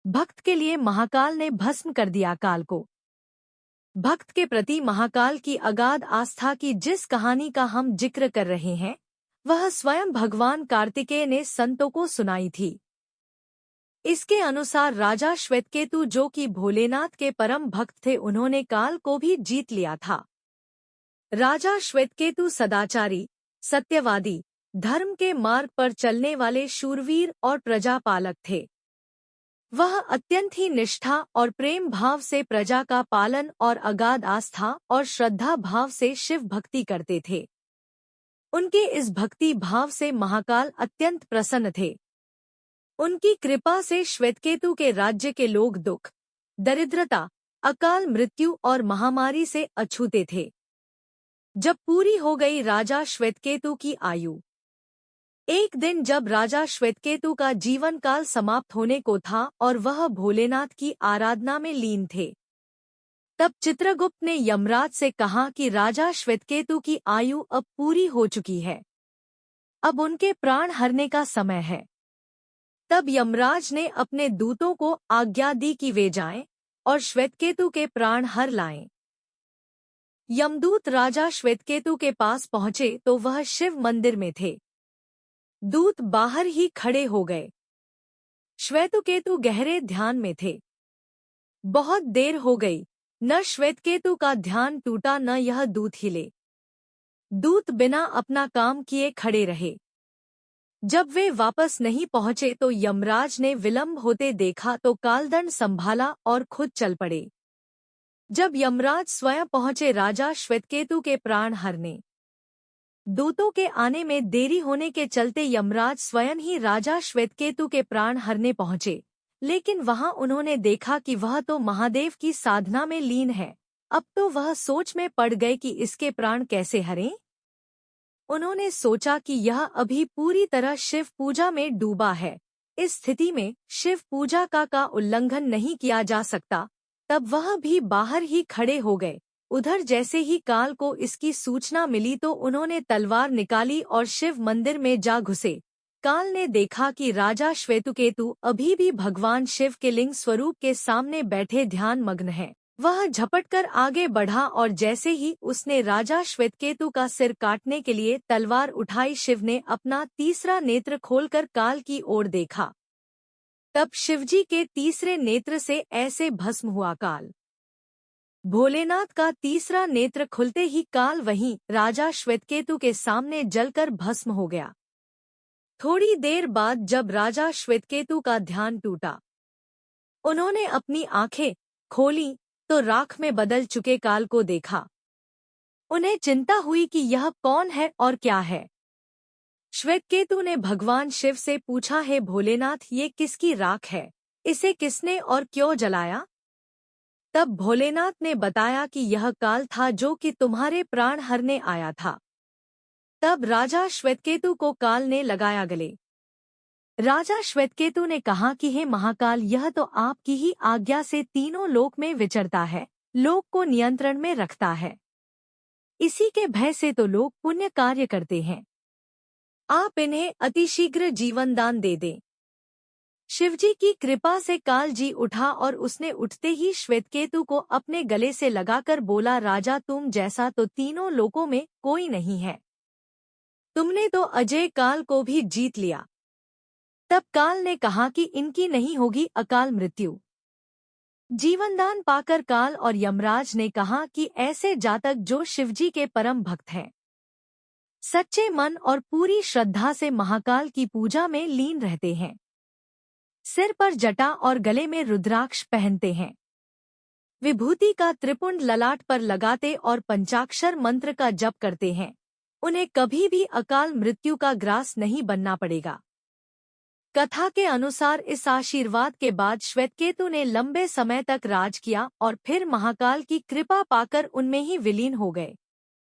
भक्त के लिए महाकाल ने भस्म कर दिया काल को। भक्त के प्रति महाकाल की अगाध आस्था की जिस कहानी का हम जिक्र कर रहे हैं, वह स्वयं भगवान कार्तिकेय ने संतों को सुनाई थी। इसके अनुसार राजा श्वेतकेतु, जो कि भोलेनाथ के परम भक्त थे, उन्होंने काल को भी जीत लिया था। राजा श्वेतकेतु सदाचारी, सत्यवादी, धर्म के मार्ग पर चलने वाले शूरवीर और प्रजापालक थे। वह अत्यंत ही निष्ठा और प्रेम भाव से प्रजा का पालन और अगाध आस्था और श्रद्धा भाव से शिव भक्ति करते थे। उनके इस भक्ति भाव से महाकाल अत्यंत प्रसन्न थे। उनकी कृपा से श्वेतकेतु के राज्य के लोग दुख, दरिद्रता, अकाल मृत्यु और महामारी से अछूते थे। जब पूरी हो गई राजा श्वेतकेतु की आयु, एक दिन जब राजा श्वेतकेतु का जीवन काल समाप्त होने को था और वह भोलेनाथ की आराधना में लीन थे, तब चित्रगुप्त ने यमराज से कहा कि राजा श्वेतकेतु की आयु अब पूरी हो चुकी है, अब उनके प्राण हरने का समय है। तब यमराज ने अपने दूतों को आज्ञा दी कि वे जाएं और श्वेतकेतु के प्राण हर लाएं। यमदूत राजा श्वेतकेतु के पास पहुंचे तो वह शिव मंदिर में थे। दूत बाहर ही खड़े हो गए। श्वेतकेतु गहरे ध्यान में थे। बहुत देर हो गई, न श्वेतकेतु का ध्यान टूटा न यह दूत हिले। दूत बिना अपना काम किए खड़े रहे। जब वे वापस नहीं पहुंचे तो यमराज ने विलंब होते देखा तो कालदंड संभाला और खुद चल पड़े। जब यमराज स्वयं पहुंचे राजा श्वेतकेतु के प्राण हरने, दूतों के आने में देरी होने के चलते यमराज स्वयं ही राजा श्वेतकेतु के प्राण हरने पहुंचे, लेकिन वहां उन्होंने देखा कि वह तो महादेव की साधना में लीन है। अब तो वह सोच में पड़ गए कि इसके प्राण कैसे हरें। उन्होंने सोचा कि यह अभी पूरी तरह शिव पूजा में डूबा है, इस स्थिति में शिव पूजा का उल्लंघन नहीं किया जा सकता। तब वह भी बाहर ही खड़े हो गए। उधर जैसे ही काल को इसकी सूचना मिली तो उन्होंने तलवार निकाली और शिव मंदिर में जा घुसे। काल ने देखा कि राजा श्वेतकेतु अभी भी भगवान शिव के लिंग स्वरूप के सामने बैठे ध्यान मग्न है। वह झपटकर आगे बढ़ा और जैसे ही उसने राजा श्वेतकेतु का सिर काटने के लिए तलवार उठाई, शिव ने अपना तीसरा नेत्र खोलकर काल की ओर देखा। तब शिवजी के तीसरे नेत्र से ऐसे भस्म हुआ काल। भोलेनाथ का तीसरा नेत्र खुलते ही काल वहीं राजा श्वेतकेतु के सामने जलकर भस्म हो गया। थोड़ी देर बाद जब राजा श्वेतकेतु का ध्यान टूटा, उन्होंने अपनी आंखें खोली तो राख में बदल चुके काल को देखा। उन्हें चिंता हुई कि यह कौन है और क्या है। श्वेतकेतु ने भगवान शिव से पूछा, हे भोलेनाथ, ये किसकी राख है? इसे किसने और क्यों जलाया? तब भोलेनाथ ने बताया कि यह काल था जो कि तुम्हारे प्राण हरने आया था। तब राजा श्वेतकेतु को काल ने लगाया गले। राजा श्वेतकेतु ने कहा कि हे महाकाल, यह तो आपकी ही आज्ञा से तीनों लोक में विचरता है, लोक को नियंत्रण में रखता है। इसी के भय से तो लोग पुण्य कार्य करते हैं। आप इन्हें अतिशीघ्र जीवन दान दे दें। शिवजी की कृपा से काल जी उठा और उसने उठते ही श्वेतकेतु को अपने गले से लगाकर बोला, राजा, तुम जैसा तो तीनों लोकों में कोई नहीं है। तुमने तो अजय काल को भी जीत लिया। तब काल ने कहा कि इनकी नहीं होगी अकाल मृत्यु। जीवनदान पाकर काल और यमराज ने कहा कि ऐसे जातक जो शिवजी के परम भक्त हैं, सच्चे मन और पूरी श्रद्धा से महाकाल की पूजा में लीन रहते हैं, सिर पर जटा और गले में रुद्राक्ष पहनते हैं, विभूति का त्रिपुंड ललाट पर लगाते और पंचाक्षर मंत्र का जप करते हैं, उन्हें कभी भी अकाल मृत्यु का ग्रास नहीं बनना पड़ेगा। कथा के अनुसार इस आशीर्वाद के बाद श्वेतकेतु ने लंबे समय तक राज किया और फिर महाकाल की कृपा पाकर उनमें ही विलीन हो गए।